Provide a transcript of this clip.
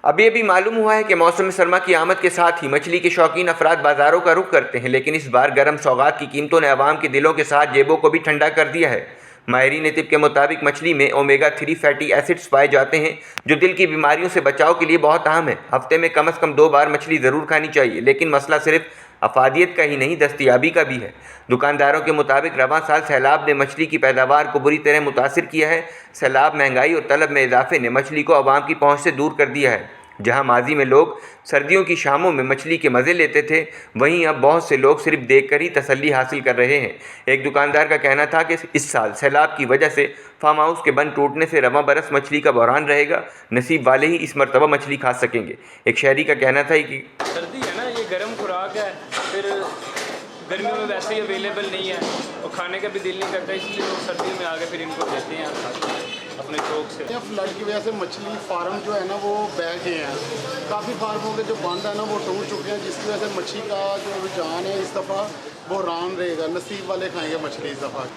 अभी अभी मालूम हुआ है कि मौसम सरमा की आमद के साथ ही मछली के शौकीन अफराद बाजारों का रुख करते हैं, लेकिन इस बार गर्म सौगात की कीमतों ने अवाम के दिलों के साथ जेबों को भी ठंडा कर दिया है। माहिरीन तिब के मुताबिक मछली में ओमेगा 3 फैटी एसिड्स पाए जाते हैं, जो दिल की बीमारियों से बचाव के लिए बहुत अहम है। हफ्ते में कम से कम 2 बार मछली ज़रूर खानी चाहिए, लेकिन मसला सिर्फ अफादियत का ही नहीं, दस्तयाबी का भी है। दुकानदारों के मुताबिक रवां साल सैलाब ने मछली की पैदावार को बुरी तरह मुतासिर किया है। सैलाब, महंगाई और तलब में इजाफे ने मछली को अवाम की पहुँच से दूर कर दिया है। जहां माजी में लोग सर्दियों की शामों में मछली के मज़े लेते थे, वहीं अब बहुत से लोग सिर्फ देखकर ही तसल्ली हासिल कर रहे हैं। एक दुकानदार का कहना था कि इस साल सैलाब की वजह से फार्म हाउस के बंद टूटने से रवां बरस मछली का बहरान रहेगा। नसीब वाले ही इस मरतबा मछली खा सकेंगे। एक शहरी का कहना था कि सर्दी है ना, ये गर्म खुराक है, फिर गर्मियों में वैसे ही अवेलेबल नहीं है और खाने का भी दिल नहीं करता, इसलिए लोग सर्दियों में आके फिर इनको देते हैं अपने शौक से। फ्लड की वजह से मछली फार्म जो है ना वो बह गए हैं, काफ़ी फार्मों के जो बंद है ना वो टूट चुके हैं, जिसकी वजह से मछली का जो रुझान है इस दफ़ा वो रान रहेगा। नसीब वाले खाएंगे मछली इस दफ़ा।